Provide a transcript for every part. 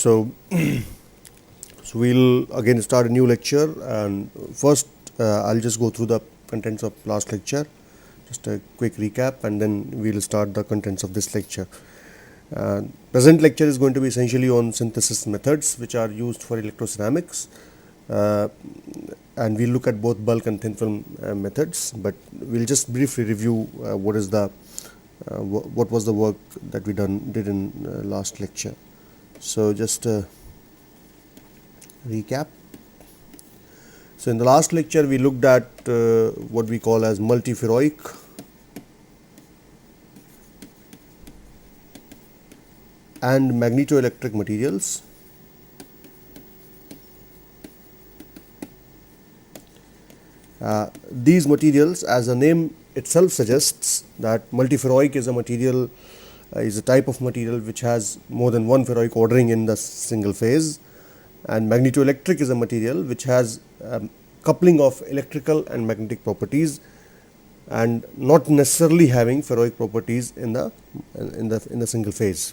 So, so we'll again start a new lecture, and first I'll just go through the contents of last lecture, just a quick recap, and then we'll start the contents of this lecture. Present lecture is going to be essentially on synthesis methods which are used for electroceramics, and we'll look at both bulk and thin film methods, but we'll just briefly review what was the work that we did in last lecture. So just recap. So in the last lecture we looked at what we call as multiferroic and magnetoelectric materials. These materials, as the name itself suggests, that multiferroic is a material, is a type of material which has more than one ferroic ordering in the single phase, and magnetoelectric is a material which has coupling of electrical and magnetic properties and not necessarily having ferroic properties in the single phase.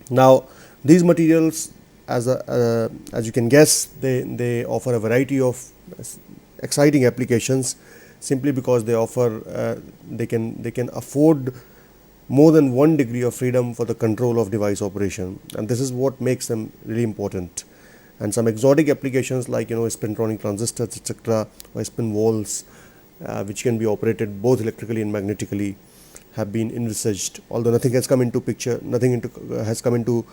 Now these materials, as you can guess, they offer a variety of exciting applications simply because they offer they can afford more than 1 degree of freedom for the control of device operation, and this is what makes them really important. And some exotic applications like spintronic transistors, etc., or spin walls, which can be operated both electrically and magnetically, have been envisaged, although nothing has come into picture, has come into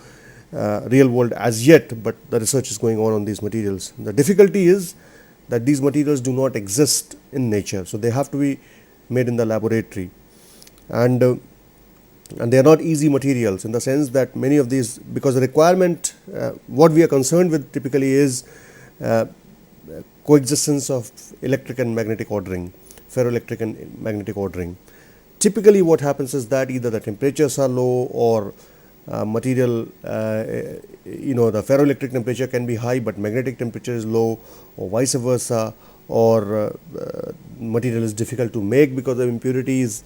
real world as yet, but the research is going on these materials. The difficulty is that these materials do not exist in nature, so they have to be made in the laboratory, and they are not easy materials in the sense that many of these, because the requirement, what we are concerned with typically is coexistence of electric and magnetic ordering, ferroelectric and magnetic ordering. Typically what happens is that either the temperatures are low or material, the ferroelectric temperature can be high but magnetic temperature is low, or vice versa, or material is difficult to make because of impurities,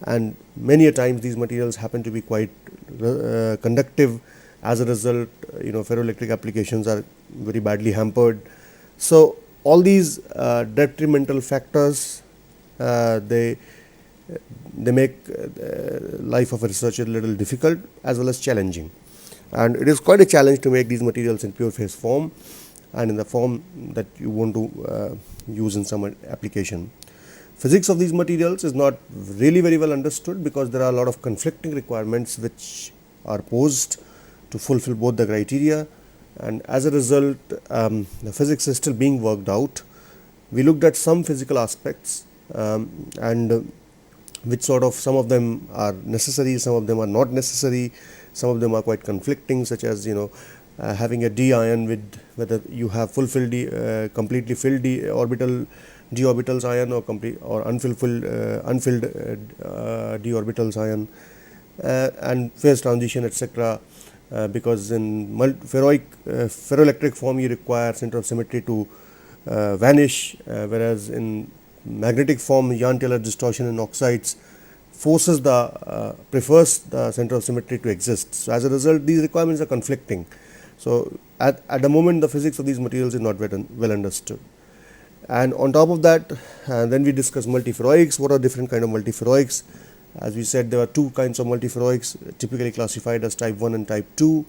and many a times these materials happen to be quite conductive. As a result, ferroelectric applications are very badly hampered. So all these detrimental factors, they make life of a researcher a little difficult as well as challenging, and it is quite a challenge to make these materials in pure phase form and in the form that you want to use in some application. Physics of these materials is not really very well understood because there are a lot of conflicting requirements which are posed to fulfill both the criteria, and as a result the physics is still being worked out. We looked at some physical aspects, and which sort of, some of them are necessary, some of them are not necessary, some of them are quite conflicting, such as having a d ion with whether you have completely filled d orbitals ion or complete or unfilled d orbitals ion, and phase transition, etc. Because in ferroelectric form you require center of symmetry to vanish, whereas in magnetic form Jahn-Taylor distortion in oxides prefers the center of symmetry to exist. So as a result, these requirements are conflicting. So at the moment the physics of these materials is not well understood. And on top of that, then we discuss multiferroics. What are different kind of multiferroics? As we said, there are two kinds of multiferroics typically classified as type 1 and type 2.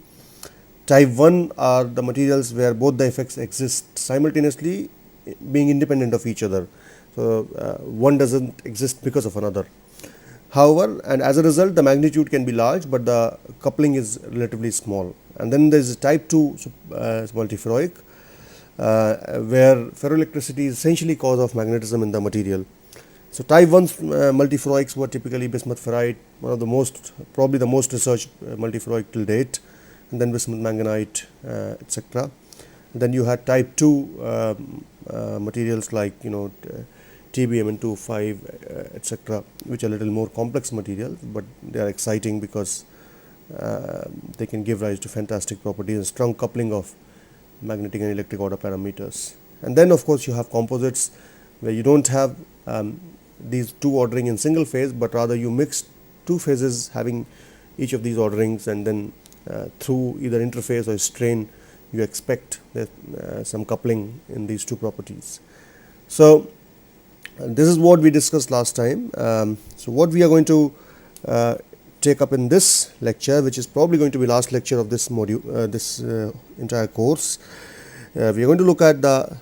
Type 1 are the materials where both the effects exist simultaneously, being independent of each other. So one doesn't exist because of another. However, and as a result, the magnitude can be large, but the coupling is relatively small. And then there is type 2 multiferroic, where ferroelectricity is essentially cause of magnetism in the material. So type 1 multiferroics were typically bismuth ferrite, one of the probably the most researched multiferroic till date, and then bismuth manganite, etc. Then you had type 2 materials like TBMN25, etc., which are a little more complex materials, but they are exciting because they can give rise to fantastic properties and strong coupling of magnetic and electric order parameters. And then of course you have composites where you don't have these two ordering in single phase, but rather you mix two phases having each of these orderings, and then through either interface or strain, you expect that, some coupling in these two properties. So this is what we discussed last time. So what we are going to take up in this lecture, which is probably going to be last lecture of this module, this entire course, we are going to look at the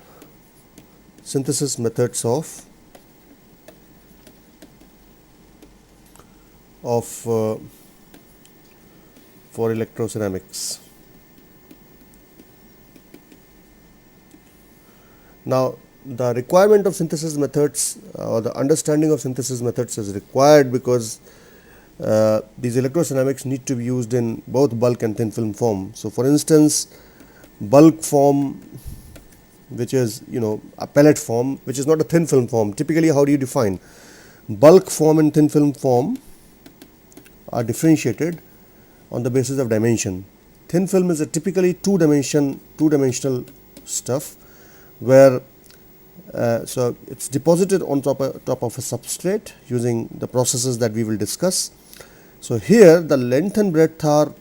synthesis methods of for electroceramics. Now, the requirement of synthesis methods or the understanding of synthesis methods is required because these electroceramics need to be used in both bulk and thin film form. So, for instance, bulk form, which is a pellet form, which is not a thin film form. Typically, how do you define bulk form and thin film form? Are differentiated on the basis of dimension. Thin film is a typically two-dimensional stuff, where so it's deposited on top of a substrate using the processes that we will discuss. So here the length and breadth are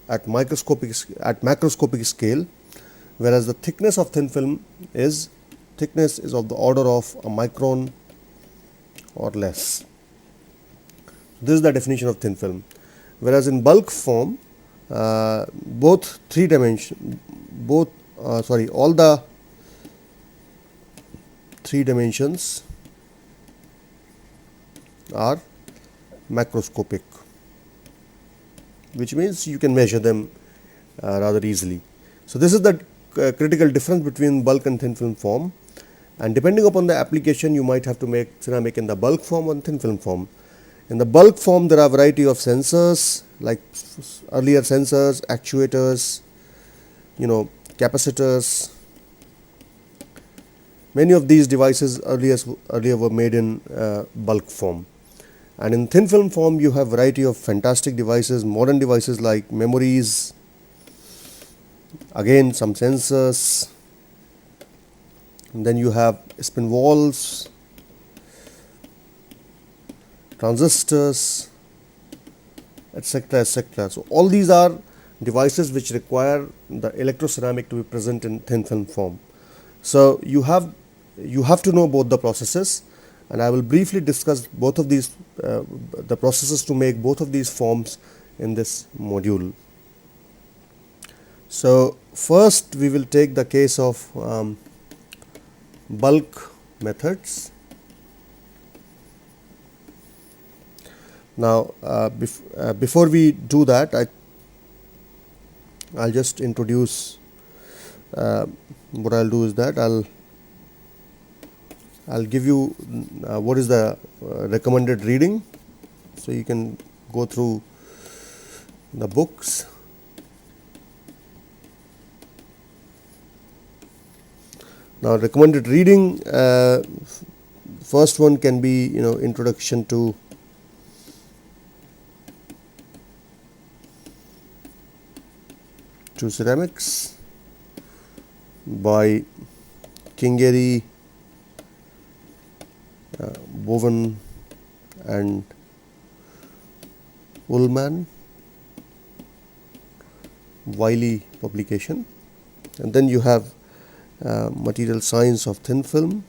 at macroscopic scale, whereas the thickness of thin film is of the order of a micron or less. This is the definition of thin film. Whereas in bulk form, all the three dimensions are macroscopic, which means you can measure them rather easily. So this is the critical difference between bulk and thin film form, and depending upon the application, you might have to make ceramic in the bulk form or thin film form. In the bulk form, there are a variety of sensors, like earlier sensors, actuators, capacitors. Many of these devices earlier were made in bulk form. And in thin film form, you have a variety of fantastic devices, modern devices like memories, again some sensors, and then you have spin walls, transistors, etc., etc. So all these are devices which require the electroceramic to be present in thin film form. So you have to know both the processes, and I will briefly discuss both of these the processes to make both of these forms in this module. So first we will take the case of bulk methods. Now, before we do that, I'll just introduce. What I'll do is that I'll give you what is the recommended reading, so you can go through the books. Now, recommended reading, first one can be introduction to ceramics by Kingery, Bowen and Ullman, Wiley publication. And then you have Material Science of Thin Film,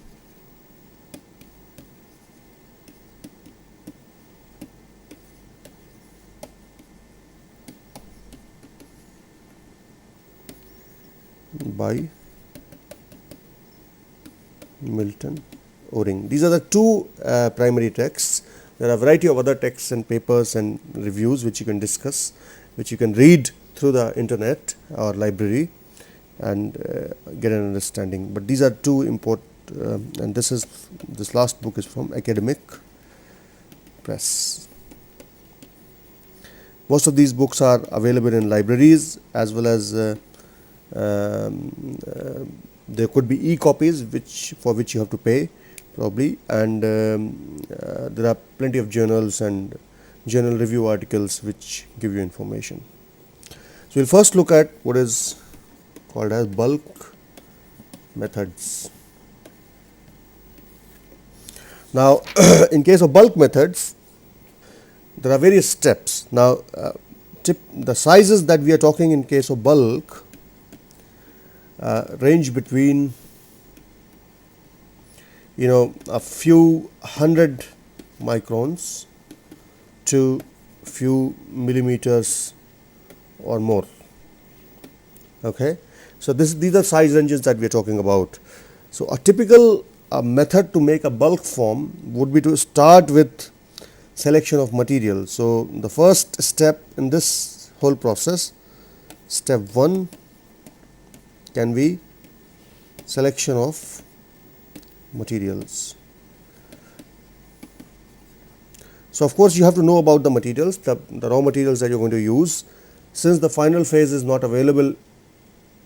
by Milton Oring. These are the two primary texts. There are a variety of other texts and papers and reviews which you can discuss, which you can read through the internet or library and get an understanding. But these are two important, and this last book is from Academic Press. Most of these books are available in libraries, as well as there could be e-copies for which you have to pay probably, and there are plenty of journals and journal review articles which give you information. So we'll first look at what is called as bulk methods. Now, in case of bulk methods, there are various steps. Now, the sizes that we are talking in case of bulk range between a few hundred microns to few millimeters or more. Okay, so these are size ranges that we are talking about. So a typical method to make a bulk form would be to start with selection of material. So the first step in this whole process, step 1, can be selection of materials. So of course you have to know about the materials, the raw materials that you're going to use. Since the final phase is not available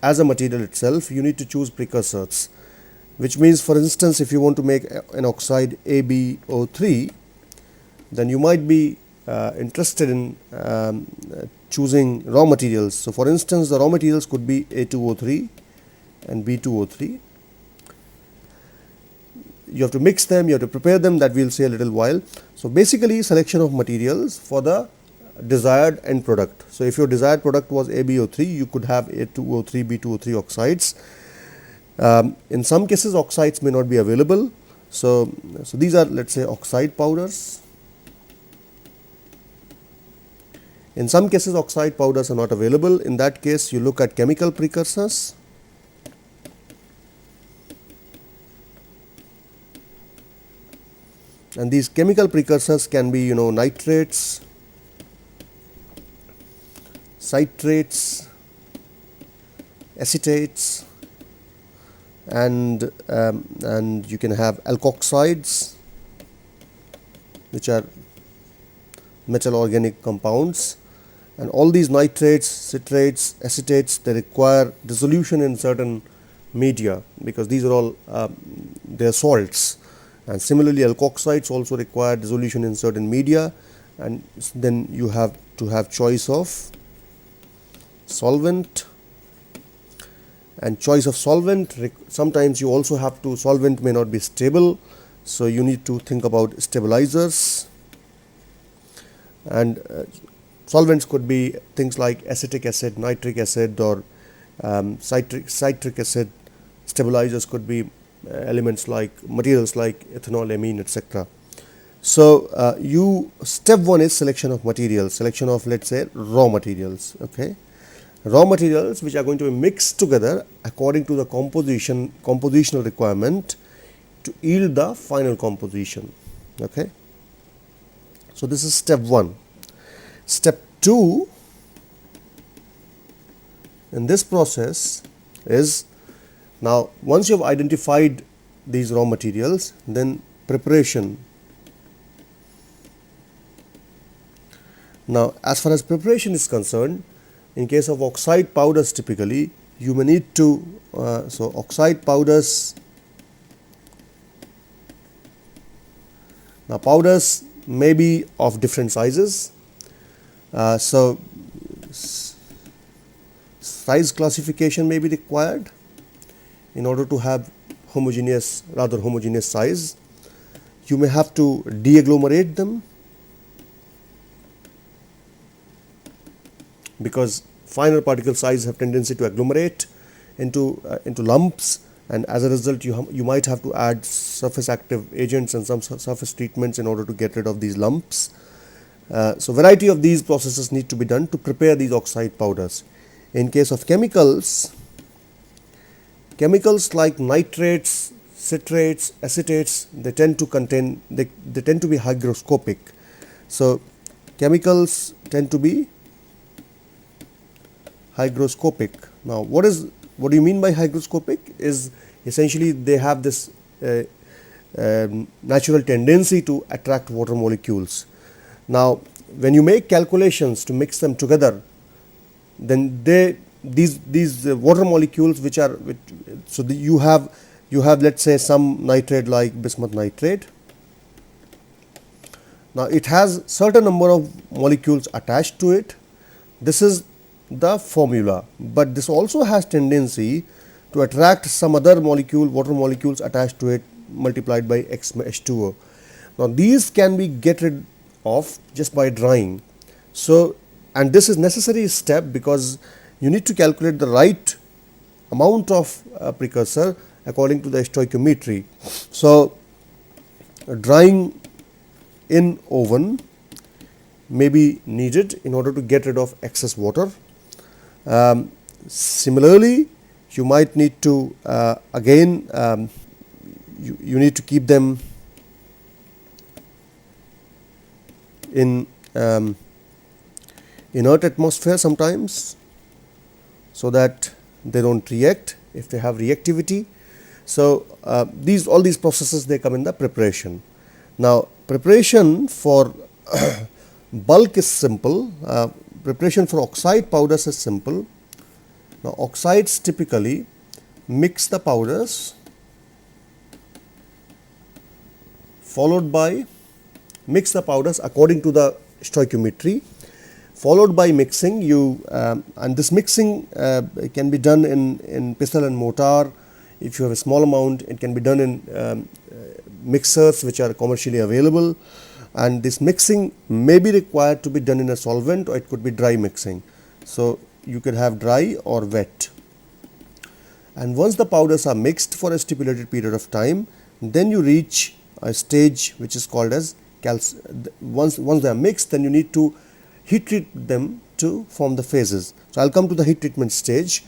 as a material itself, you need to choose precursors, which means, for instance, if you want to make an oxide AbO3, then you might be interested in choosing raw materials. So for instance, the raw materials could be A2O3 and B2O3. You have to mix them, you have to prepare them, that we will see a little while. So basically, selection of materials for the desired end product. So if your desired product was AbO3, you could have A2O3, B2O3 oxides. In some cases, oxides may not be available. So these are, let's say, oxide powders. In some cases, oxide powders are not available. In that case, you look at chemical precursors. And these chemical precursors can be, nitrates, citrates, acetates, and you can have alkoxides, which are metal organic compounds. And all these nitrates, citrates, acetates, they require dissolution in certain media, because these are all they are salts. And similarly, alkoxides also require dissolution in certain media, and then you have to have choice of solvent. And choice of solvent, sometimes you also have to, solvent may not be stable, so you need to think about stabilizers. And solvents could be things like acetic acid, nitric acid, or citric acid. Stabilizers could be elements like materials like ethanol, amine, etc. So step 1 is selection of materials, selection of, let's say, raw materials. Okay, raw materials which are going to be mixed together according to the compositional requirement to yield the final composition. Okay, so this is step 1. Step 2 in this process is, now once you have identified these raw materials, then preparation. Now as far as preparation is concerned, in case of oxide powders, typically you may need to, so oxide powders, now powders may be of different sizes. So size classification may be required in order to have rather homogeneous size. You may have to de-agglomerate them, because finer particle size have tendency to agglomerate into lumps, and as a result you might have to add surface active agents and some surface treatments in order to get rid of these lumps. So variety of these processes need to be done to prepare these oxide powders. In case of chemicals like nitrates, citrates, acetates, they tend to contain, they tend to be hygroscopic. So chemicals tend to be hygroscopic. Now what do you mean by hygroscopic? Is essentially they have this natural tendency to attract water molecules. Now when you make calculations to mix them together, then these water molecules you have let's say some nitrate like bismuth nitrate. Now it has certain number of molecules attached to it. This is the formula, but this also has tendency to attract some other water molecules attached to it, multiplied by H2O. Now these can be get rid of just by drying. So and this is necessary step because you need to calculate the right amount of precursor according to the stoichiometry. So drying in oven may be needed in order to get rid of excess water. Similarly, you might need to again you need to keep them in inert atmosphere sometimes so that they don't react if they have reactivity. So all these processes, they come in the preparation. Now preparation for bulk is simple. Preparation for oxide powders is simple. Now oxides typically mix the powders followed by mix the powders according to the stoichiometry, followed by mixing. And this mixing can be done in pestle and mortar. If you have a small amount, it can be done in mixers which are commercially available, and this mixing may be required to be done in a solvent, or it could be dry mixing. So you could have dry or wet. And once the powders are mixed for a stipulated period of time, then you reach a stage which is called as once they are mixed, then you need to heat treat them to form the phases. So I'll come to the heat treatment stage.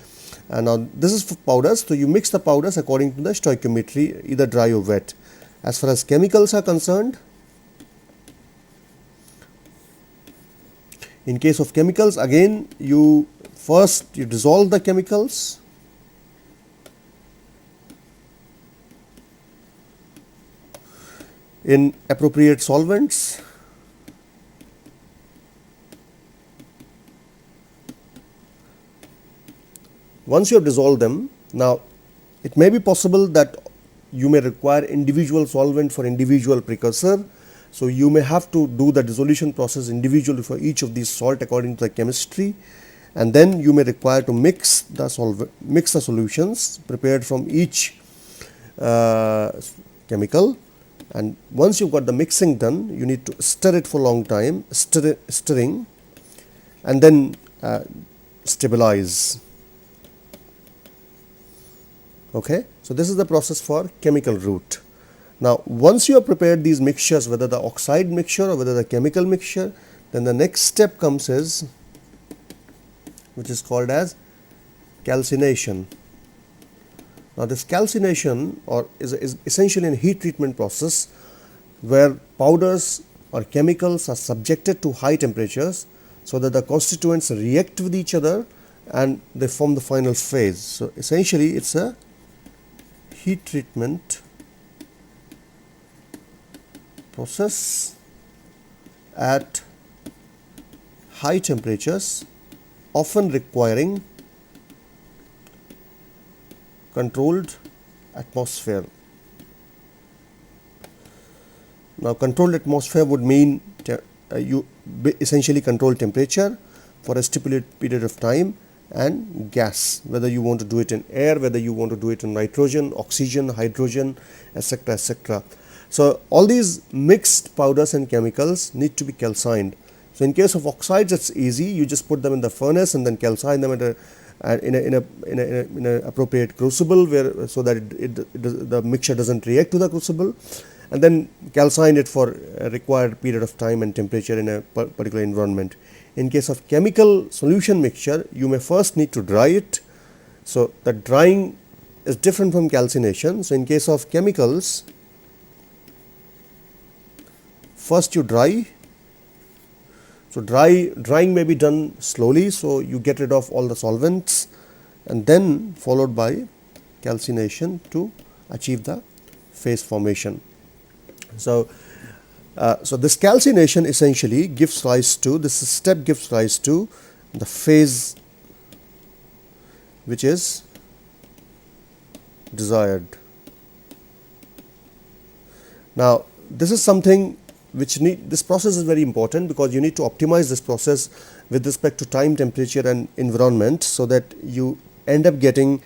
And now this is for powders. So you mix the powders according to the stoichiometry, either dry or wet. As far as chemicals are concerned, in case of chemicals, again you dissolve the chemicals in appropriate solvents. Once you have dissolved them, now it may be possible that you may require individual solvent for individual precursor. So you may have to do the dissolution process individually for each of these salt according to the chemistry, and then you may require to mix the solutions prepared from each chemical. And once you've got the mixing done, you need to stir it for a long time, stirring, and then stabilize. Okay, so this is the process for chemical route. Now once you have prepared these mixtures, whether the oxide mixture or whether the chemical mixture, then the next step comes which is called as calcination. Now this calcination is essentially a heat treatment process where powders or chemicals are subjected to high temperatures so that the constituents react with each other and they form the final phase. So essentially it's a heat treatment process at high temperatures, often requiring controlled atmosphere. Now controlled atmosphere would mean you essentially control temperature for a stipulated period of time, and gas, whether you want to do it in air, whether you want to do it in nitrogen, oxygen, hydrogen, etc., etc. So all these mixed powders and chemicals need to be calcined. So in case of oxides, it's easy. You just put them in the furnace and then calcine them in a appropriate crucible so that the mixture doesn't react to the crucible, and then calcine it for a required period of time and temperature in a particular environment. In case of chemical solution mixture, you may first need to dry it. So the drying is different from calcination. So in case of chemicals, first you dry. So drying may be done slowly, so you get rid of all the solvents, and then followed by calcination to achieve the phase formation. So this calcination essentially gives rise to the phase which is desired. Now this is something which this process is very important because you need to optimize this process with respect to time, temperature and environment so that you end up getting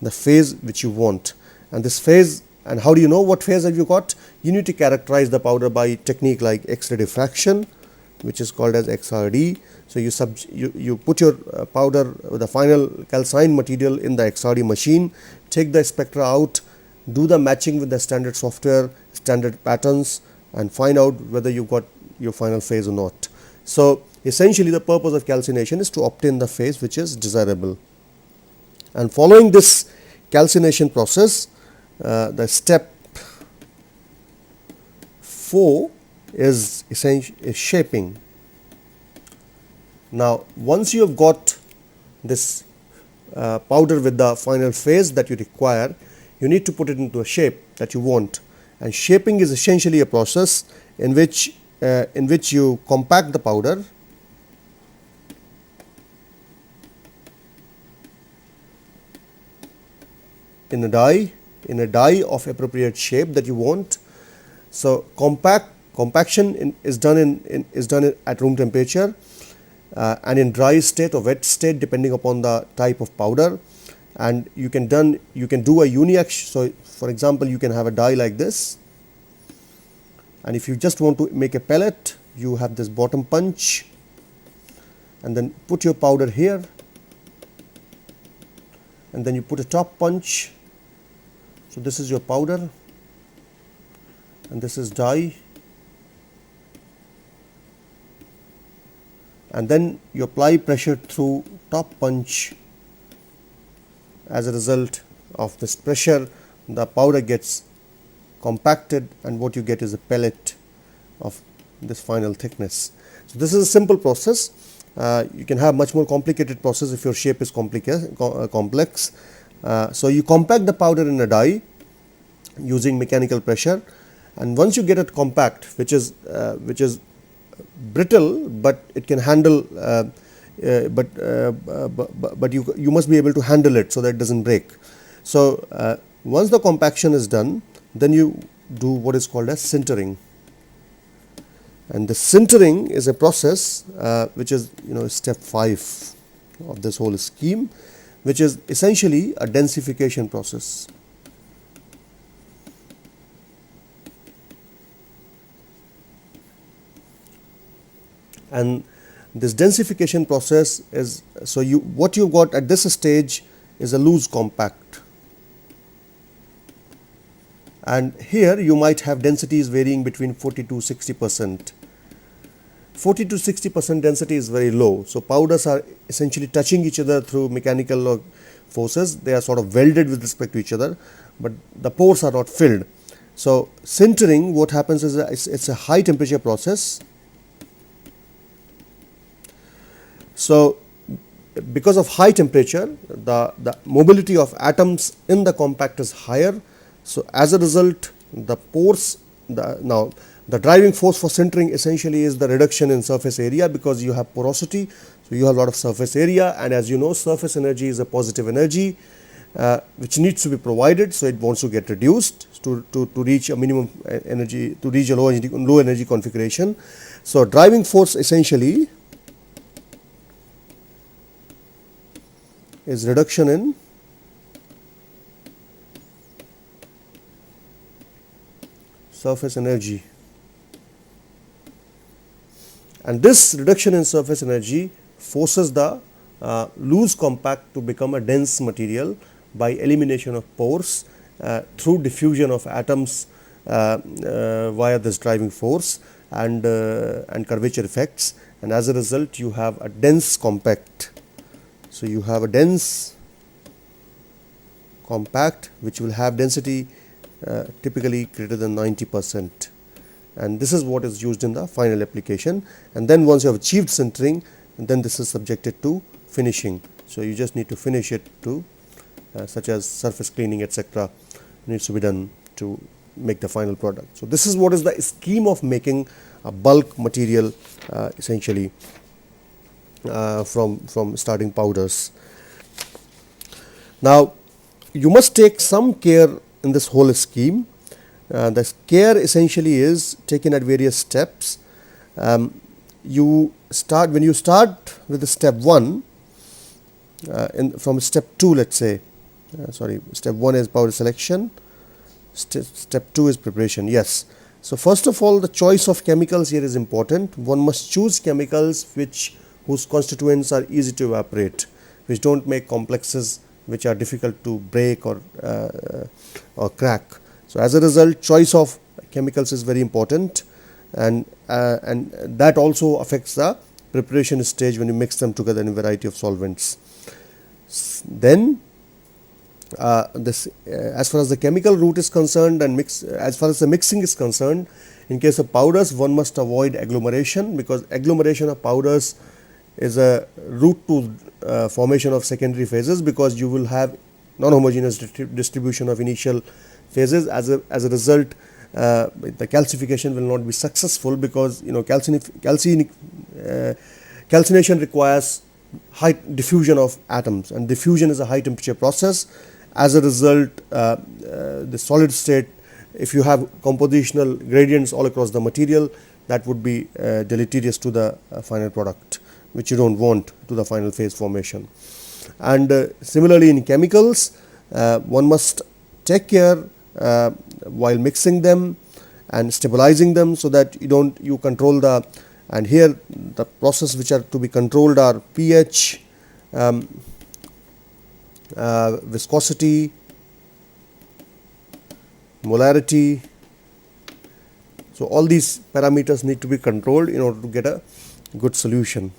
the phase which you want. And this phase, and how do you know what phase have you got? You need to characterize the powder by technique like X-ray diffraction which is called as XRD. So you put your powder, the final calcined material, in the XRD machine, take the spectra out, do the matching with the standard software, standard patterns, and find out whether you got your final phase or not. So essentially the purpose of calcination is to obtain the phase which is desirable. And following this calcination process, the step 4 is essentially shaping. Now once you have got this powder with the final phase that you require, you need to put it into a shape that you want. And shaping is essentially a process in which you compact the powder in a die of appropriate shape that you want. So compaction is done at room temperature, and in dry state or wet state, depending upon the type of powder. And you can do a uniaction. So for example, you can have a die like this, and if you just want to make a pellet, you have this bottom punch, and then put your powder here, and then you put a top punch. So this is your powder, and this is die, and then you apply pressure through top punch. As a result of this pressure, the powder gets compacted, and what you get is a pellet of this final thickness. So this is a simple process. You can have much more complicated process if your shape is complex. So you compact the powder in a die using mechanical pressure, and once you get it compact, which is brittle, but it can handle but you must be able to handle it so that it doesn't break. So once the compaction is done, then you do what is called as sintering. And the sintering is a process which is step 5 of this whole scheme, which is essentially a densification process. And this densification process is, so what you got at this stage is a loose compact, and here you might have densities varying between 40 to 60%. 40 to 60% density is very low. So powders are essentially touching each other through mechanical forces. They are sort of welded with respect to each other, but the pores are not filled. So sintering, what happens is it's a high temperature process. So because of high temperature, the mobility of atoms in the compact is higher. So as a result, the pores, now the driving force for sintering essentially is the reduction in surface area, because you have porosity. So you have a lot of surface area, and as you know, surface energy is a positive energy which needs to be provided. So it wants to get reduced to reach a minimum energy, to reach a low energy configuration. So driving force essentially is reduction in surface energy, and this reduction in surface energy forces the loose compact to become a dense material by elimination of pores through diffusion of atoms via this driving force and curvature effects, and as a result you have a dense compact. So you have a dense compact which will have density typically greater than 90%, and this is what is used in the final application. And then once you have achieved sintering, then this is subjected to finishing. So you just need to finish it to such as surface cleaning, etc., needs to be done to make the final product. So this is what is the scheme of making a bulk material essentially from starting powders. Now you must take some care in this whole scheme. The care essentially is taken at various steps. When you start with the step 1, from step 2, let's say, step 1 is powder selection, step 2 is preparation. Yes. So first of all, the choice of chemicals here is important. One must choose chemicals whose constituents are easy to evaporate, which don't make complexes which are difficult to break or crack. So as a result, choice of chemicals is very important, and that also affects the preparation stage when you mix them together in a variety of solvents. Then as far as the chemical route is concerned, and as far as the mixing is concerned, in case of powders, one must avoid agglomeration, because agglomeration of powders is a route to formation of secondary phases, because you will have non-homogeneous distribution of initial phases. As a result, the calcification will not be successful, because calcination requires high diffusion of atoms, and diffusion is a high temperature process. As a result, the solid state, if you have compositional gradients all across the material, that would be deleterious to the final product, which you don't want to the final phase formation. And similarly in chemicals, one must take care while mixing them and stabilizing them, so that you control and here the process which are to be controlled are pH, viscosity, molarity. So all these parameters need to be controlled in order to get a good solution.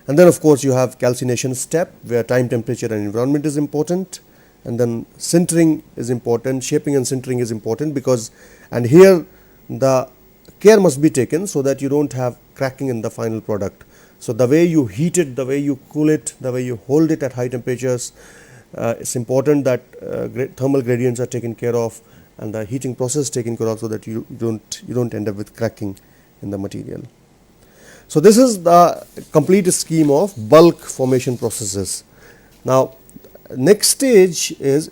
And then of course you have calcination step, where time, temperature and environment is important, and then sintering is important, shaping and sintering is important, and here the care must be taken so that you don't have cracking in the final product. So the way you heat it, the way you cool it, the way you hold it at high temperatures, it's important that thermal gradients are taken care of and the heating process taken care of, so that you don't end up with cracking in the material. So this is the complete scheme of bulk formation processes. Now next stage is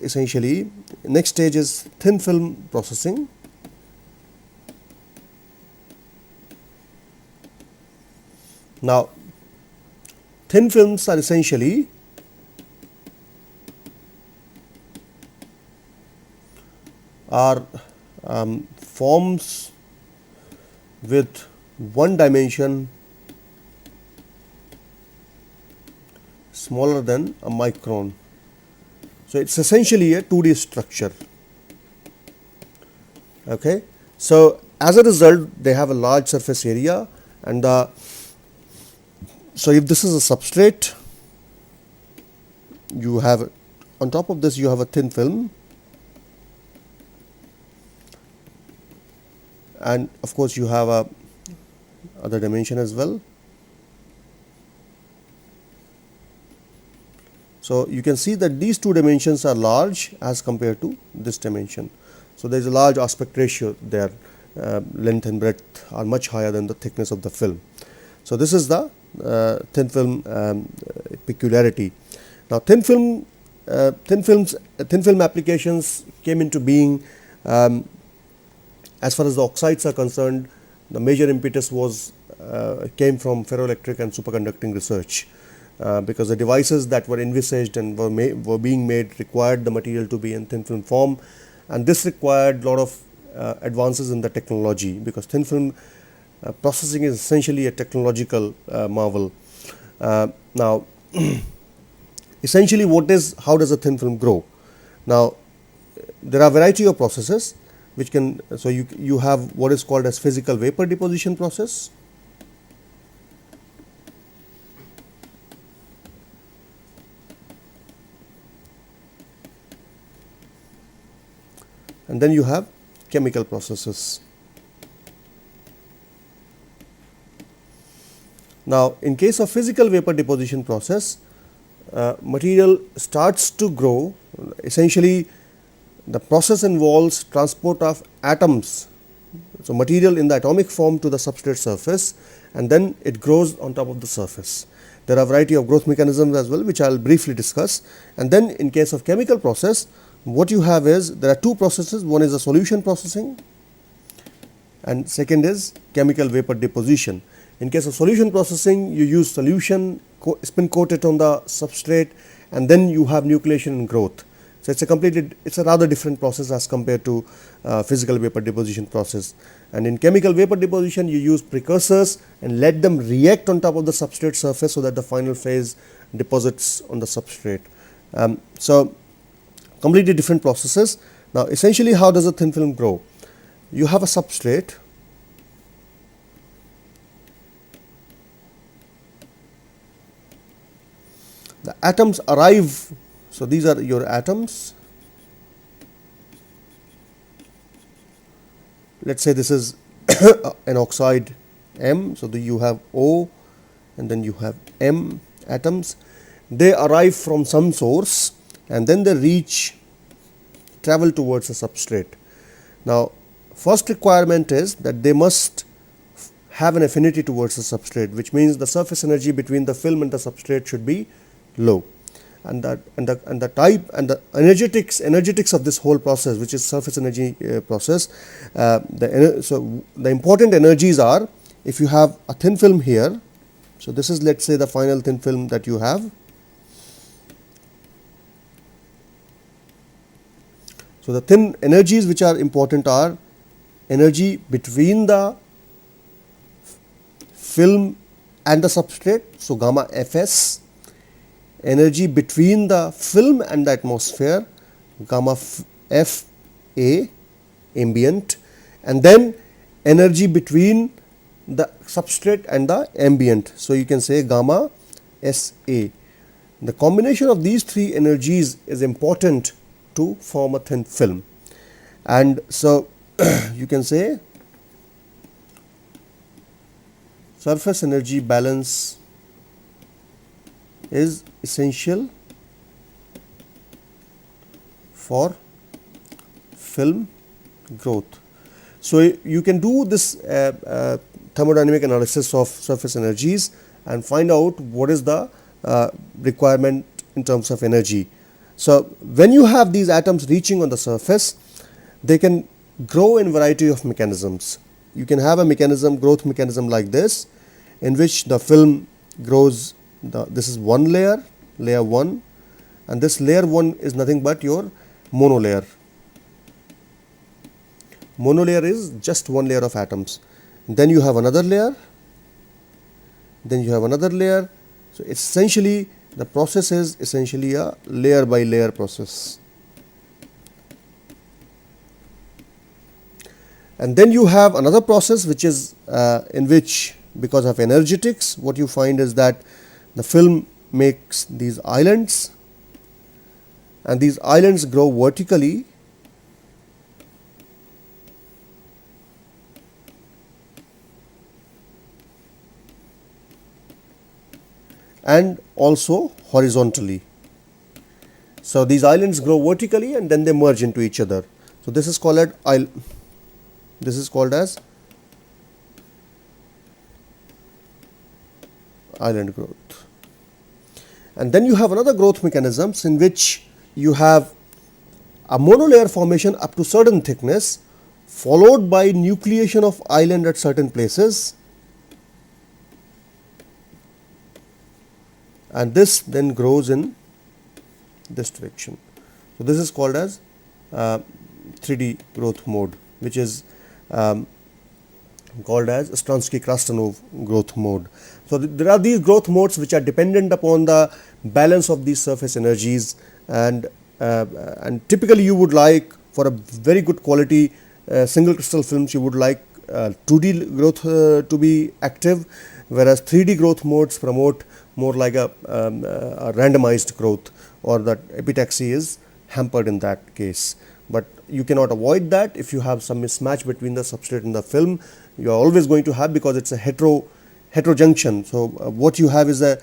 thin film processing. Now thin films are essentially forms with one dimension smaller than a micron. So it's essentially a 2D structure. Okay. So as a result, they have a large surface area, and so if this is a substrate, you have on top of this you have a thin film, and of course you have a other dimension as well. So you can see that these two dimensions are large as compared to this dimension. So there is a large aspect ratio there. Length and breadth are much higher than the thickness of the film. So this is the thin film peculiarity. Now thin film applications came into being as far as the oxides are concerned. The major impetus came from ferroelectric and superconducting research, because the devices that were envisaged and were being made required the material to be in thin film form, and this required a lot of advances in the technology, because thin film processing is essentially a technological marvel. Now essentially how does a thin film grow? Now there are a variety of processes which can, so you have what is called as physical vapor deposition process. And then you have chemical processes. Now in case of physical vapor deposition process, material starts to grow. Essentially the process involves transport of atoms, so material in the atomic form, to the substrate surface, and then it grows on top of the surface. There are a variety of growth mechanisms as well, which I will briefly discuss. And then in case of chemical process, what you have is, there are two processes. One is the solution processing and second is chemical vapor deposition. In case of solution processing, you use solution, spin coat it on the substrate, and then you have nucleation and growth. So it's a rather different process as compared to physical vapor deposition process. And in chemical vapor deposition, you use precursors and let them react on top of the substrate surface so that the final phase deposits on the substrate. So completely different processes. Now essentially, how does a thin film grow? You have a substrate, the atoms arrive. So these are your atoms. Let's say this is an oxide M. So you have O and then you have M atoms. They arrive from some source and then they travel towards a substrate. Now first requirement is that they must have an affinity towards the substrate, which means the surface energy between the film and the substrate should be low, and the type and the energetics of this whole process, which is surface energy process. So the important energies are, if you have a thin film here, so this is, let's say, the final thin film that you have. So the thin energies which are important are energy between the film and the substrate, so gamma Fs, energy between the film and the atmosphere, gamma Fa ambient, and then energy between the substrate and the ambient, so you can say gamma Sa. The combination of these three energies is important to form a thin film, and so you can say surface energy balance is essential for film growth. So you can do this thermodynamic analysis of surface energies and find out what is the requirement in terms of energy. So when you have these atoms reaching on the surface, they can grow in variety of mechanisms. You can have a growth mechanism like this, in which the film grows. This is one layer, layer 1, and this layer 1 is nothing but your monolayer. Monolayer is just one layer of atoms. Then you have another layer, then you have another layer. So essentially the process is essentially a layer by layer process. And then you have another process which is in which, because of energetics, what you find is that the film makes these islands, and these islands grow vertically and also horizontally. So these islands grow vertically and then they merge into each other. So this is called as island growth. And then you have another growth mechanisms in which you have a monolayer formation up to certain thickness, followed by nucleation of island at certain places, and this then grows in this direction. So this is called as 3D growth mode, which is called as Stransky-Krastanov growth mode. So there are these growth modes which are dependent upon the balance of these surface energies, and typically you would like, for a very good quality single crystal films, you would like 2D growth to be active, whereas 3D growth modes promote more like a randomized growth, or that epitaxy is hampered in that case. But you cannot avoid that. If you have some mismatch between the substrate and the film, you are always going to have, because it's a heterojunction. So what you have is a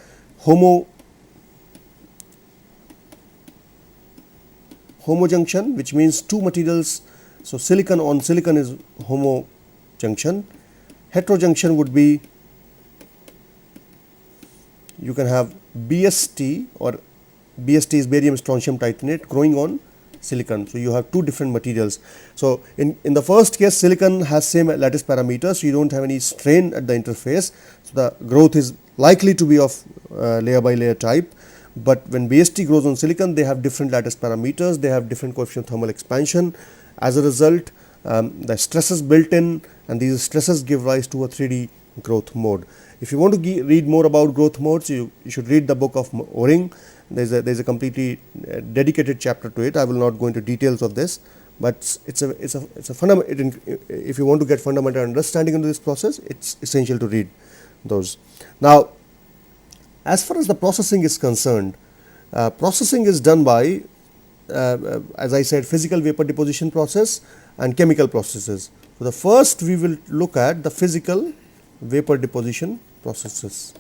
homojunction, which means two materials. So silicon on silicon is homojunction. Heterojunction would be, you can have BST, or BST is barium strontium titanate, growing on silicon. So you have two different materials. So in the first case, silicon has same lattice parameters, so you don't have any strain at the interface. So the growth is likely to be of layer by layer type. but when BST grows on silicon, they have different lattice parameters, they have different coefficient of thermal expansion. As a result, the stresses built in, and these stresses give rise to a 3D growth mode. If you want to read more about growth modes, you should read the book of O-ring. There's a completely dedicated chapter to it. I will not go into details of this, but it's a fundamental. If you want to get fundamental understanding into this process, it's essential to read those. Now, as far as the processing is concerned, processing is done by, as I said, physical vapor deposition process and chemical processes. So the first we will look at the physical vapor deposition processes.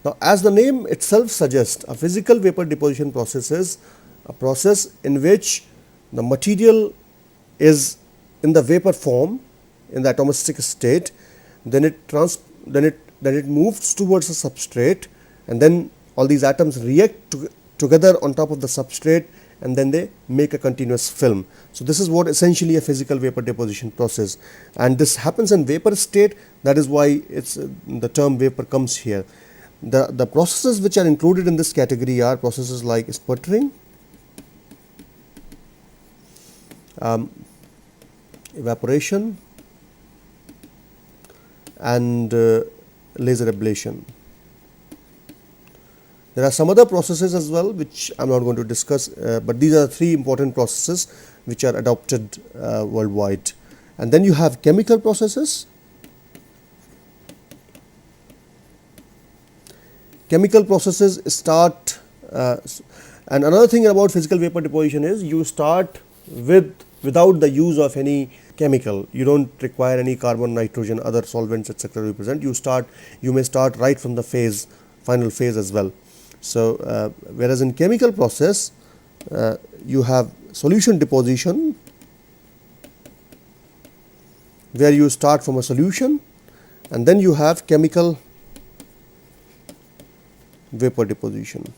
Now, as the name itself suggests, a physical vapor deposition process is a process in which the material is in the vapor form in the atomistic state, then it moves towards the substrate, and then all these atoms react together on top of the substrate, and then they make a continuous film. So this is what essentially a physical vapor deposition process, and this happens in vapor state. That is why it's the term vapor comes here. The processes which are included in this category are processes like sputtering, evaporation, and laser ablation. There are some other processes as well which I am not going to discuss, but these are three important processes which are adopted worldwide. And then you have chemical processes. Chemical processes start, and another thing about physical vapor deposition is you start without the use of any chemical. You don't require any carbon, nitrogen, other solvents, etc. to present. You may start right from the final phase as well. So whereas in chemical process you have solution deposition, where you start from a solution, and then you have chemical vapor deposition.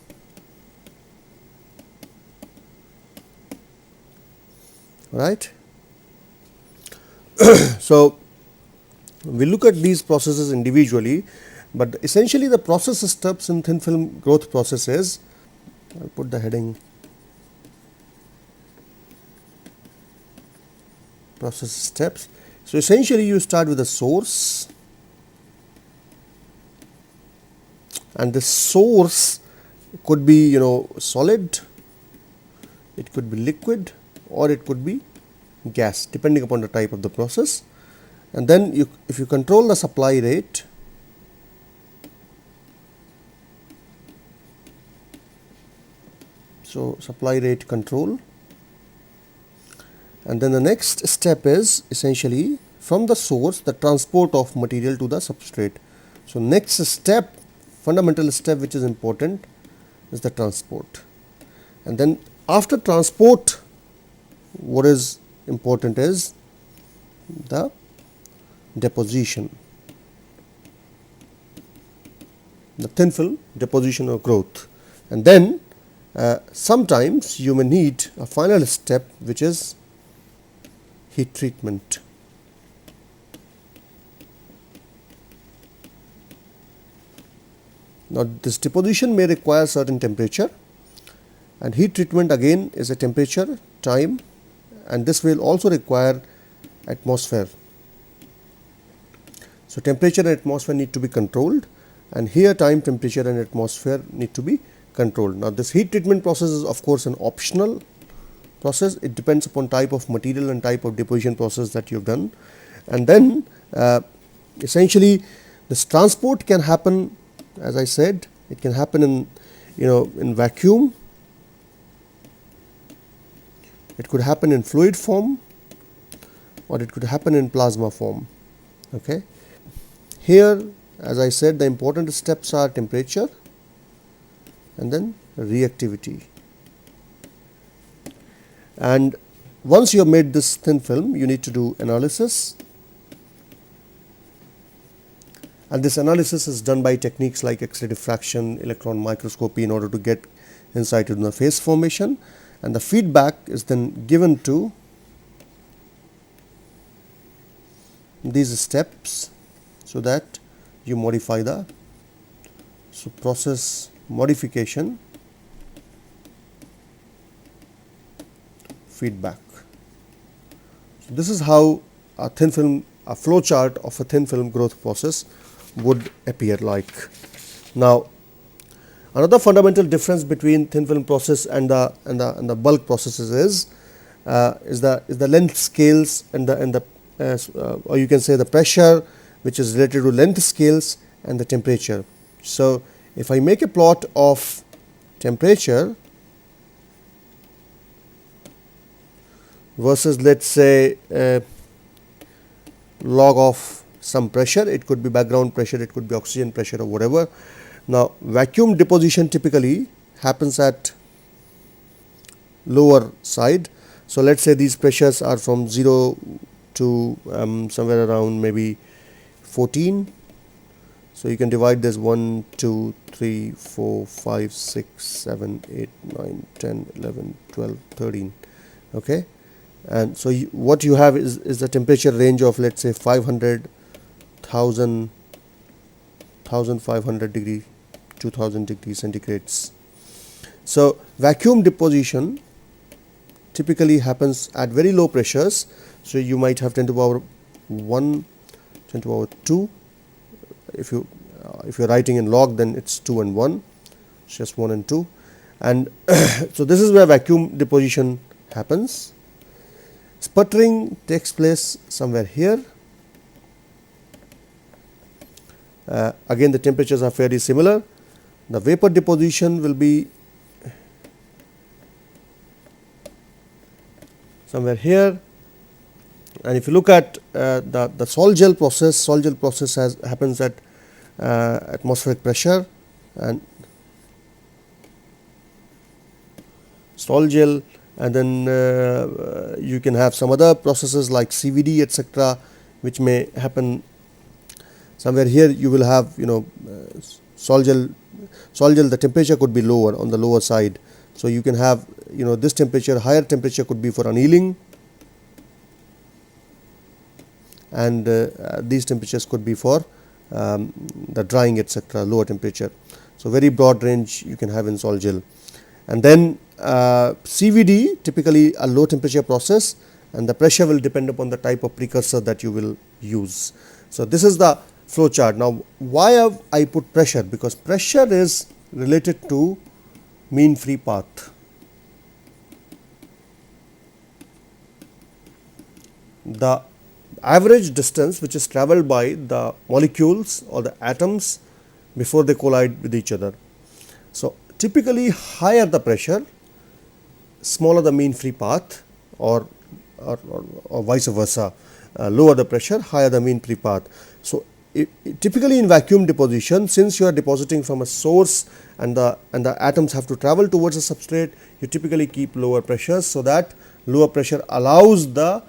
Right. So we look at these processes individually, but essentially the process steps in thin film growth process is, I'll put the heading process steps. So essentially you start with a source, and this source could be solid, it could be liquid, or it could be gas, depending upon the type of the process. And then if you control the supply rate, so supply rate control, and then the next step is essentially from the source the transport of material to the substrate. So next step, fundamental step which is important, is the transport. And then after transport, what is important is the deposition, the thin film deposition or growth. And then sometimes you may need a final step which is heat treatment. Now this deposition may require certain temperature, and heat treatment again is a temperature, time, and this will also require atmosphere. So temperature and atmosphere need to be controlled, and here time, temperature and atmosphere need to be controlled. Now this heat treatment process is of course an optional process. It depends upon type of material and type of deposition process that you have done. And then essentially this transport can happen, as I said, it can happen in in vacuum, it could happen in fluid form, or it could happen in plasma form. Okay. Here, as I said, the important steps are temperature and then reactivity. And once you have made this thin film, you need to do analysis, and this analysis is done by techniques like X-ray diffraction, electron microscopy, in order to get insight into the phase formation, and the feedback is then given to these steps so that you modify the process modification feedback. So this is how a thin film, a flow chart of a thin film growth process would appear like. Now, another fundamental difference between thin film process and the bulk processes is the length scales and the or you can say the pressure, which is related to length scales and the temperature. So if I make a plot of temperature versus, let's say, log of some pressure, it could be background pressure, it could be oxygen pressure or whatever. Now, vacuum deposition typically happens at lower side. So let's say these pressures are from 0 to somewhere around maybe 14. So you can divide this 1, 2, 3, 4, 5, 6, 7, 8, 9, 10, 11, 12, 13. Okay, and so what you have is the temperature range of, let's say, 500, 1000, 1500 degree, 2000 degrees centigrades. So vacuum deposition typically happens at very low pressures. So you might have 10 to the power 1, 10 to the power 2. If you're writing in log, then it's 2 and 1, it's just 1 and 2. And so this is where vacuum deposition happens. Sputtering takes place somewhere here. Again, the temperatures are fairly similar. The vapor deposition will be somewhere here. And if you look at the sol-gel process happens at atmospheric pressure, and sol-gel, and then you can have some other processes like CVD, etc., which may happen somewhere here. You will have, sol-gel, the temperature could be lower on the lower side. So you can have, this temperature, higher temperature could be for annealing, and these temperatures could be for the drying, etc., lower temperature. So very broad range you can have in sol-gel. And then CVD, typically a low temperature process, and the pressure will depend upon the type of precursor that you will use. So this is the flow chart. Now, why have I put pressure? Because pressure is related to mean free path. The average distance which is traveled by the molecules or the atoms before they collide with each other. So typically, higher the pressure, smaller the mean free path, or vice versa. Lower the pressure, higher the mean free path. So typically in vacuum deposition, since you are depositing from a source and the atoms have to travel towards the substrate, you typically keep lower pressures, so that lower pressure allows the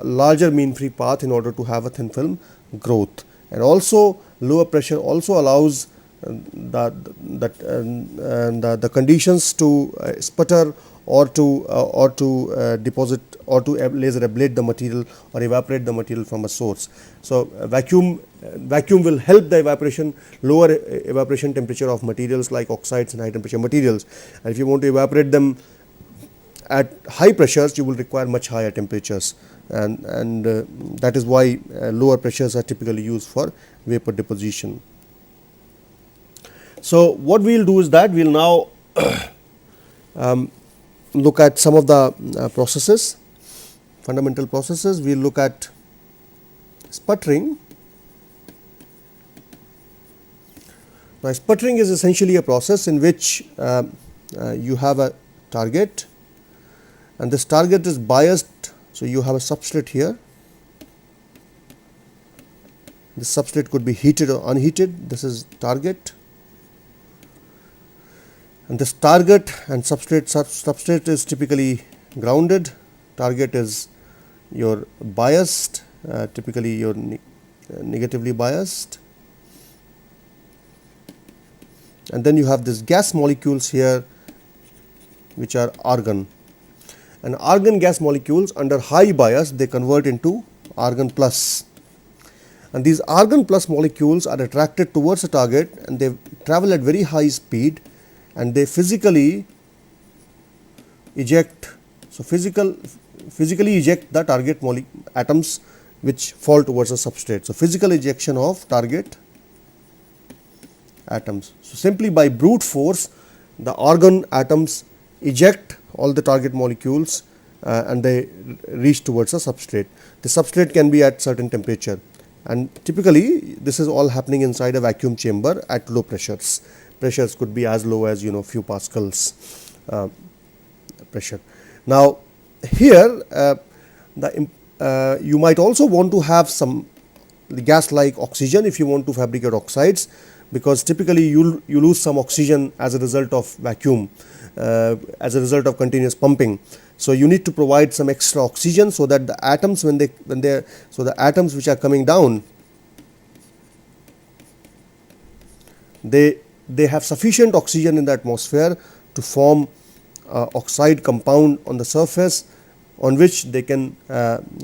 larger mean free path in order to have a thin film growth. And also lower pressure also allows the conditions to sputter or to deposit or to laser ablate the material or evaporate the material from a source. So vacuum will help the evaporation, lower evaporation temperature of materials like oxides and high temperature materials. And if you want to evaporate them at high pressures, you will require much higher temperatures, and that is why lower pressures are typically used for vapor deposition. So what we will do is that we will now look at some of the processes, fundamental processes. We will look at sputtering. Now, sputtering is essentially a process in which you have a target, and this target is biased. So you have a substrate here. This substrate could be heated or unheated. This is target, and this target and substrate is typically grounded. Target is your biased, typically your negatively biased, and then you have this gas molecules here, which are argon. And argon gas molecules under high bias, they convert into argon plus. and these argon plus molecules are attracted towards a target, and they travel at very high speed, and they physically eject. So, physically eject the target atoms which fall towards a substrate. So, physical ejection of target atoms. So, simply by brute force, the argon atoms eject all the target molecules and they reach towards a substrate. The substrate can be at certain temperature, and typically this is all happening inside a vacuum chamber at low pressures. Pressures could be as low as few pascals pressure. Now, here you might also want to have some gas like oxygen if you want to fabricate oxides, because typically you lose some oxygen as a result of vacuum, as a result of continuous pumping. So, you need to provide some extra oxygen so that the atoms so the atoms which are coming down, they have sufficient oxygen in the atmosphere to form oxide compound on the surface on which they can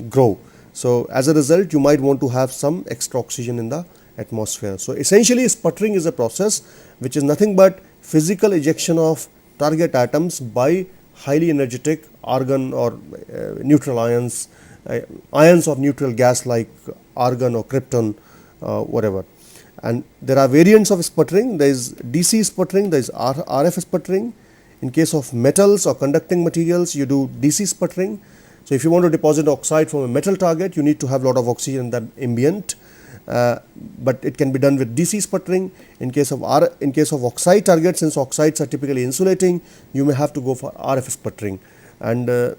grow. So, as a result, you might want to have some extra oxygen in the atmosphere. So, essentially sputtering is a process which is nothing but physical ejection of target atoms by highly energetic argon or neutral ions, ions of neutral gas like argon or krypton, whatever. And there are variants of sputtering. There is DC sputtering, there is RF sputtering. In case of metals or conducting materials, you do DC sputtering. So, if you want to deposit oxide from a metal target, you need to have a lot of oxygen in the ambient, but it can be done with DC sputtering. In case of oxide targets, since oxides are typically insulating, you may have to go for RF sputtering. And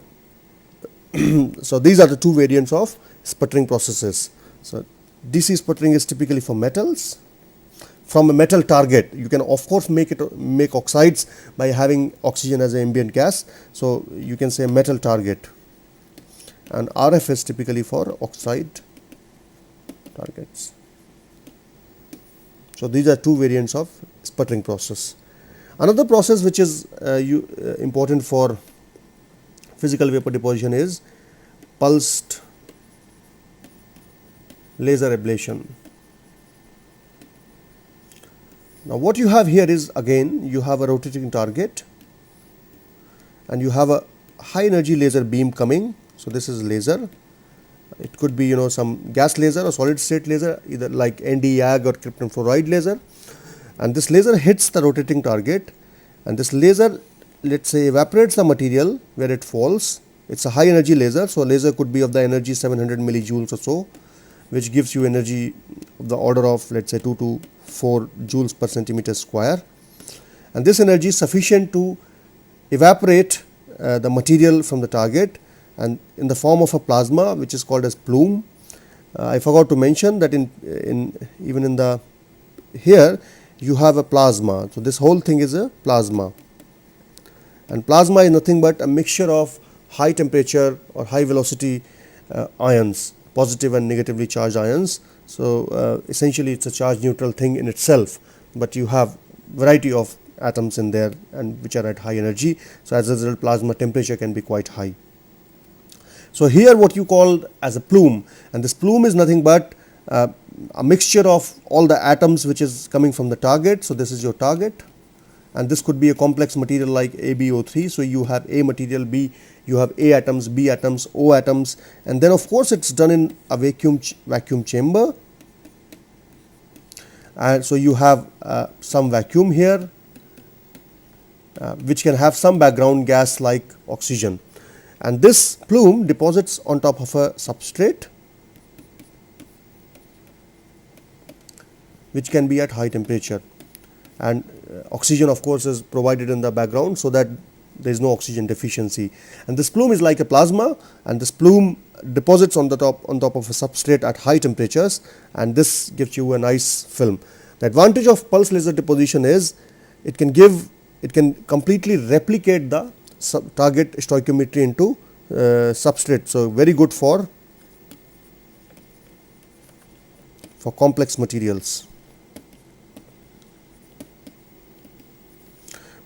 so, these are the two variants of sputtering processes. So, DC sputtering is typically for metals. From a metal target, you can of course make oxides by having oxygen as an ambient gas. So, you can say metal target, and RF is typically for oxide targets. So, these are two variants of sputtering process. Another process which is important for physical vapor deposition is pulsed laser ablation. Now, what you have here is, again, you have a rotating target and you have a high energy laser beam coming. So, this is laser. It could be some gas laser or solid state laser, either like Nd:YAG or krypton fluoride laser, and this laser hits the rotating target, and this laser, let us say, evaporates the material where it falls. It is a high energy laser. So, laser could be of the energy 700 millijoules or so, which gives you energy of the order of, let us say, 2 to 4 joules per centimeter square, and this energy is sufficient to evaporate the material from the target, and in the form of a plasma which is called as plume. I forgot to mention that even in the here you have a plasma. So, this whole thing is a plasma, and plasma is nothing but a mixture of high temperature or high velocity ions, positive and negatively charged ions. So, essentially it is a charge neutral thing in itself, but you have variety of atoms in there and which are at high energy. So, as a result, plasma temperature can be quite high. So, here what you call as a plume, and this plume is nothing but a mixture of all the atoms which is coming from the target. So, this is your target, and this could be a complex material like AbO3. So, you have A material, B, you have A atoms, B atoms, O atoms, and then of course, it is done in a vacuum chamber, and so you have some vacuum here which can have some background gas like oxygen, and this plume deposits on top of a substrate which can be at high temperature, and oxygen of course is provided in the background so that there is no oxygen deficiency, and this plume is like a plasma, and this plume deposits on top of a substrate at high temperatures, and this gives you a nice film. The advantage of pulse laser deposition is it can completely replicate the target stoichiometry into substrate. So, very good for complex materials.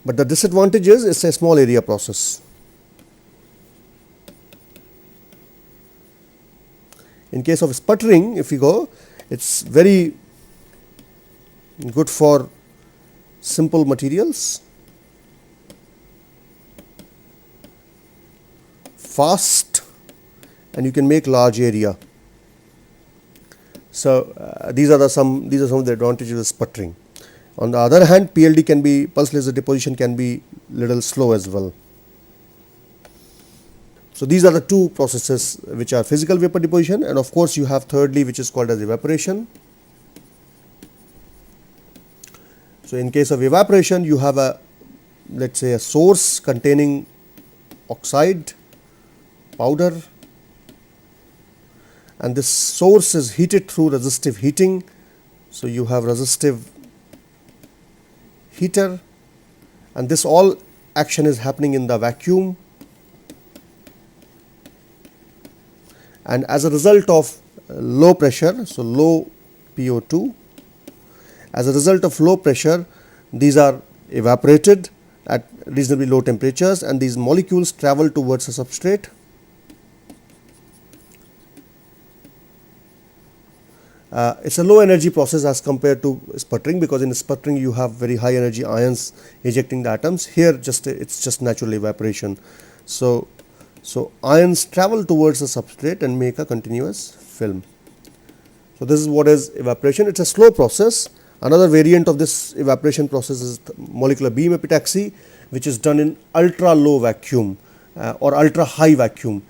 But the disadvantage is it's a small area process. In case of sputtering, if you go, It's very good for simple materials, fast, and you can make large area. So these are some of the advantages of sputtering. On the other hand, PLD can be, pulse laser deposition can be little slow as well. So these are the two processes which are physical vapor deposition, and of course you have thirdly, which is called as evaporation. So in case of evaporation, you have a, let's say, a source containing oxide powder, and this source is heated through resistive heating. So you have resistive heater, and this all action is happening in the vacuum, and as a result of low pressure, so low PO2, as a result of low pressure, these are evaporated at reasonably low temperatures, and these molecules travel towards a substrate. It's a low energy process as compared to sputtering, because in sputtering you have very high energy ions ejecting the atoms. Here it's just natural evaporation. So ions travel towards the substrate and make a continuous film. So this is what is evaporation. It's a slow process. Another variant of this evaporation process is molecular beam epitaxy, which is done in ultra low vacuum or ultra high vacuum,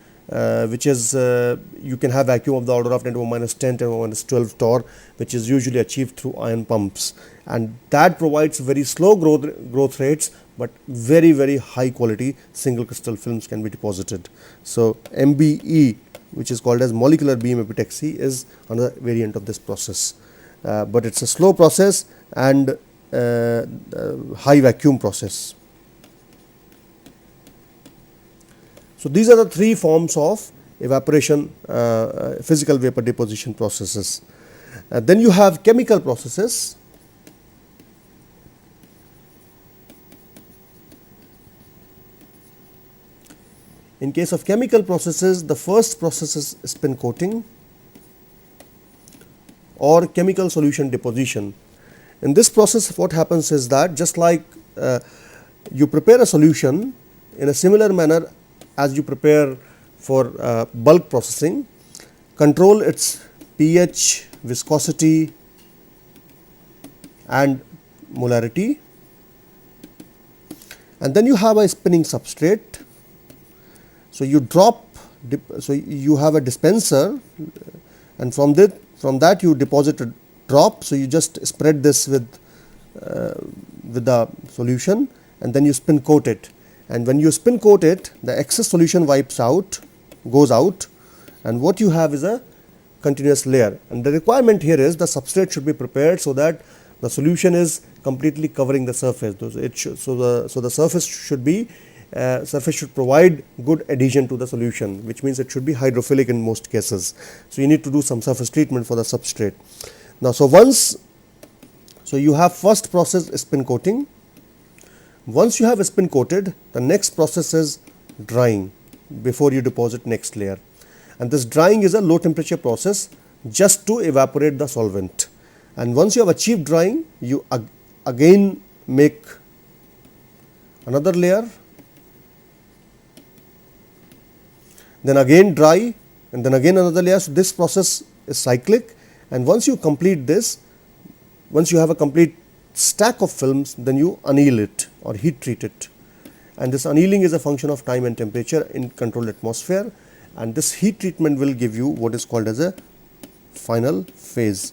which is you can have vacuum of the order of 10 to the minus 10, 10 to the minus 12 torr, which is usually achieved through ion pumps, and that provides very slow growth rates, but very high quality single crystal films can be deposited. So MBE, which is called as molecular beam epitaxy, is another variant of this process, but it's a slow process and high vacuum process. So these are the three forms of evaporation, physical vapor deposition processes. Then you have chemical processes. In case of chemical processes, the first process is spin coating or chemical solution deposition. In this process, what happens is that just like you prepare a solution in a similar manner as you prepare for bulk processing, control its pH, viscosity and molarity, and then you have a spinning substrate. So you drop, so you have a dispenser, and from that you deposit a drop. So you just spread this with the solution, and then you spin coat it. And when you spin coat it, the excess solution goes out, and what you have is a continuous layer. And the requirement here is the substrate should be prepared so that the solution is completely covering the surface. So the surface should provide good adhesion to the solution, which means it should be hydrophilic in most cases. So you need to do some surface treatment for the substrate. Now, so you have first process spin coating. Once you have spin coated, the next process is drying before you deposit next layer, and this drying is a low temperature process just to evaporate the solvent. And once you have achieved drying, you again make another layer, then again dry, and then again another layer. So this process is cyclic, and once you complete this, once you have a complete stack of films, then you anneal it or heat treat it, and this annealing is a function of time and temperature in controlled atmosphere, and this heat treatment will give you what is called as a final phase.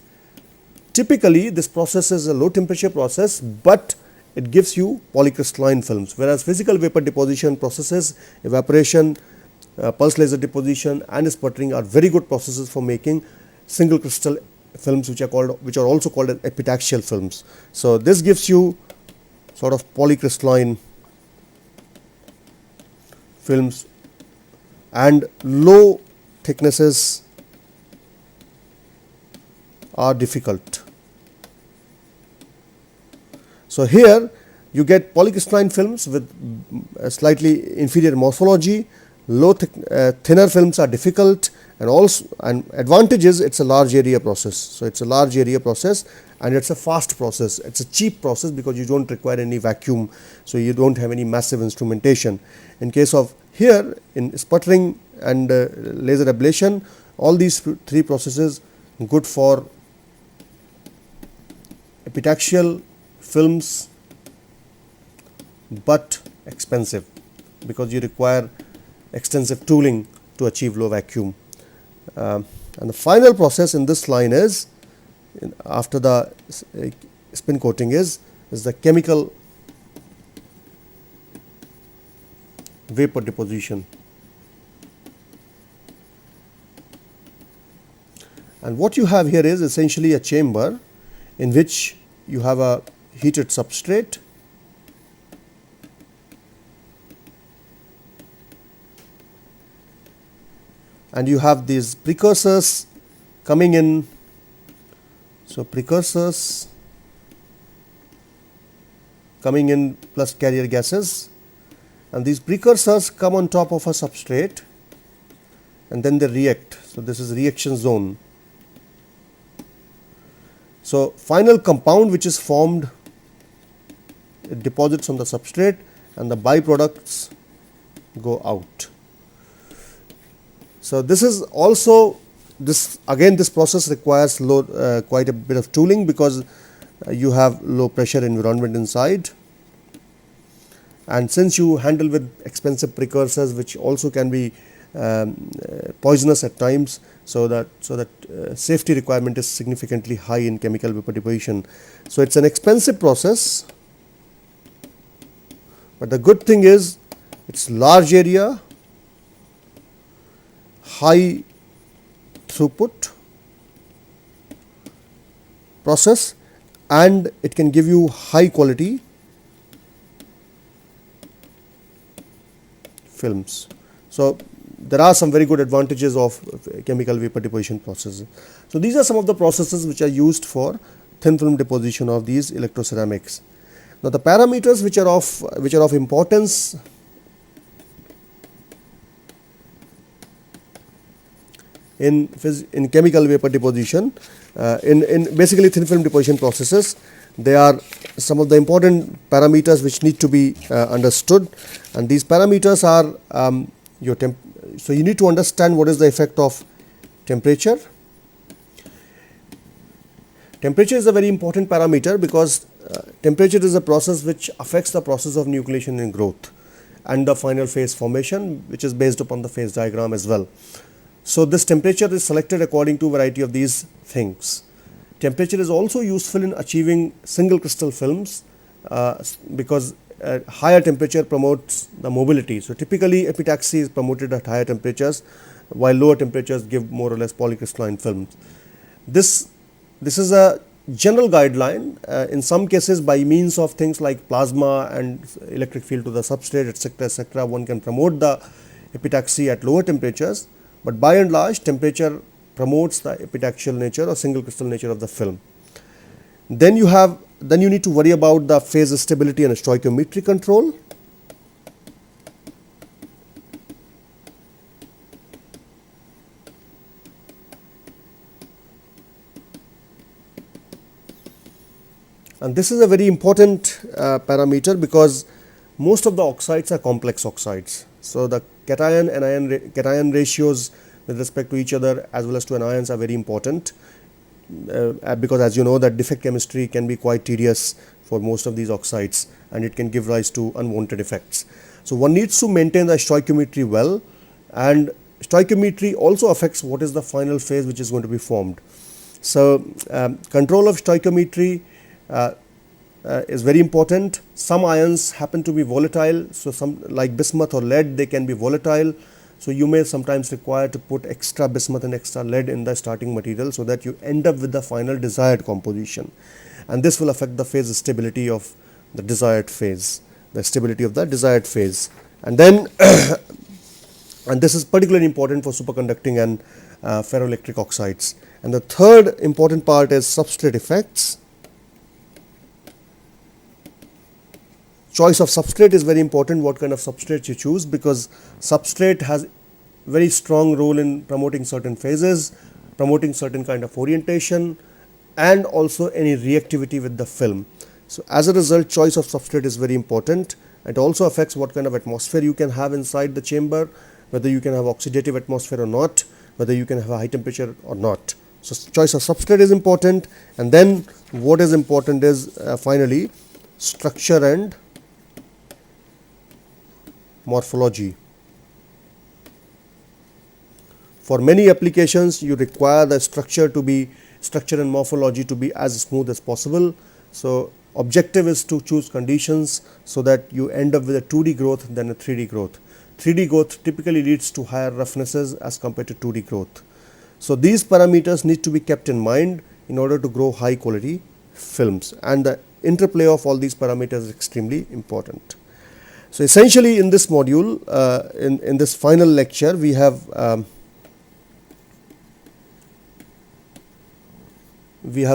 Typically this process is a low temperature process, but it gives you polycrystalline films, whereas physical vapor deposition processes, evaporation, pulse laser deposition and sputtering are very good processes for making single crystal films, which are also called as epitaxial films. So this gives you sort of polycrystalline films, and low thicknesses are difficult. So here you get polycrystalline films with a slightly inferior morphology, Thinner films are difficult, and also and advantage is it's a large area process. So it's a large area process, and it's a fast process. It's a cheap process because you don't require any vacuum, so you don't have any massive instrumentation. In case of here in sputtering and laser ablation, all these three processes good for epitaxial films, but expensive because you require extensive tooling to achieve low vacuum. And the final process in this line is, after the spin coating, is the chemical vapor deposition. And what you have here is essentially a chamber in which you have a heated substrate, and you have these precursors coming in. So precursors coming in plus carrier gases, and these precursors come on top of a substrate and then they react. So this is reaction zone. So final compound which is formed, it deposits on the substrate and the byproducts go out. So this is also, this again this process requires quite a bit of tooling because you have low pressure environment inside, and since you handle with expensive precursors which also can be poisonous at times, so that safety requirement is significantly high in chemical vapor deposition. So it's an expensive process, but the good thing is it's large area, high throughput process, and it can give you high quality films. So there are some very good advantages of chemical vapor deposition processes. So these are some of the processes which are used for thin film deposition of these electroceramics. Now the parameters which are of importance in chemical vapor deposition, in basically thin film deposition processes, they are some of the important parameters which need to be understood, and these parameters are your so you need to understand what is the effect of temperature. Temperature is a very important parameter because temperature is a process which affects the process of nucleation and growth and the final phase formation, which is based upon the phase diagram as well. So this temperature is selected according to a variety of these things. Temperature is also useful in achieving single crystal films because higher temperature promotes the mobility. So typically epitaxy is promoted at higher temperatures, while lower temperatures give more or less polycrystalline films. This is a general guideline. In some cases, by means of things like plasma and electric field to the substrate, etc., one can promote the epitaxy at lower temperatures, but by and large temperature promotes the epitaxial nature or single crystal nature of the film. Then you need to worry about the phase stability and stoichiometry control. And this is a very important parameter because most of the oxides are complex oxides. So the cation ratios with respect to each other as well as to anions are very important. Because as you know that defect chemistry can be quite tedious for most of these oxides, and it can give rise to unwanted effects. So one needs to maintain the stoichiometry well, and stoichiometry also affects what is the final phase which is going to be formed. So control of stoichiometry is very important. Some ions happen to be volatile, so some like bismuth or lead, they can be volatile. So you may sometimes require to put extra bismuth and extra lead in the starting material so that you end up with the final desired composition, and this will affect the phase stability of the desired phase, and then and this is particularly important for superconducting and ferroelectric oxides. And the third important part is substrate effects. choice of substrate is very important, what kind of substrate you choose, because substrate has very strong role in promoting certain phases, promoting certain kind of orientation, and also any reactivity with the film. So as a result, choice of substrate is very important. It also affects what kind of atmosphere you can have inside the chamber, whether you can have oxidative atmosphere or not, whether you can have a high temperature or not. So choice of substrate is important, and then what is important is finally structure and morphology. For many applications, you require the structure and morphology to be as smooth as possible. So objective is to choose conditions so that you end up with a 2D growth than a 3D growth. 3D growth typically leads to higher roughnesses as compared to 2D growth. So these parameters need to be kept in mind in order to grow high quality films, and the interplay of all these parameters is extremely important. So essentially in this module, in this final lecture, we have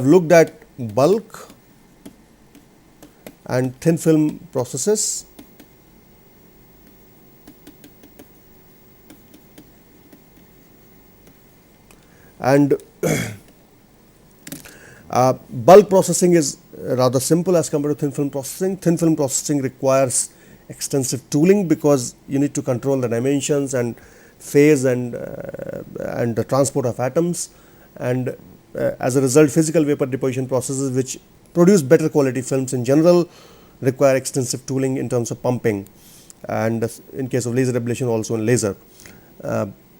looked at bulk and thin film processes, and bulk processing is rather simple as compared to thin film processing. Thin film processing requires extensive tooling because you need to control the dimensions and phase and the transport of atoms, and as a result, physical vapor deposition processes which produce better quality films in general require extensive tooling in terms of pumping, and in case of laser ablation also in laser.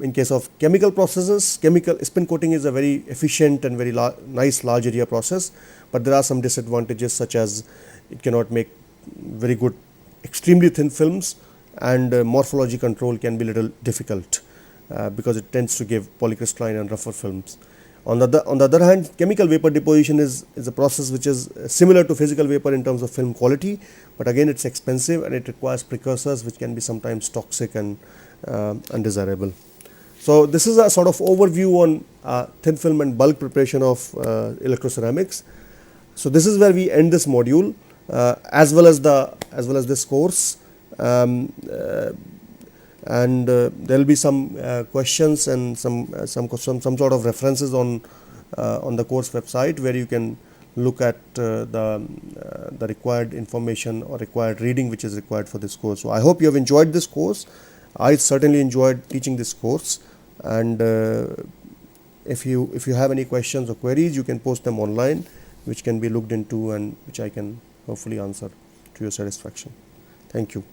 In case of chemical processes, chemical spin coating is a very efficient and very nice large area process, but there are some disadvantages, such as it cannot make very good extremely thin films, and morphology control can be little difficult because it tends to give polycrystalline and rougher films. On the other hand, chemical vapor deposition is a process which is similar to physical vapor in terms of film quality, but again it's expensive and it requires precursors which can be sometimes toxic and undesirable. So this is a sort of overview on thin film and bulk preparation of electroceramics. So this is where we end this module, as well as this course, and there will be some questions and some sort of references on the course website, where you can look at the required information or required reading which is required for this course. So I hope you have enjoyed this course. I certainly enjoyed teaching this course, and if you have any questions or queries, you can post them online, which can be looked into and which I can hopefully answer to your satisfaction. Thank you.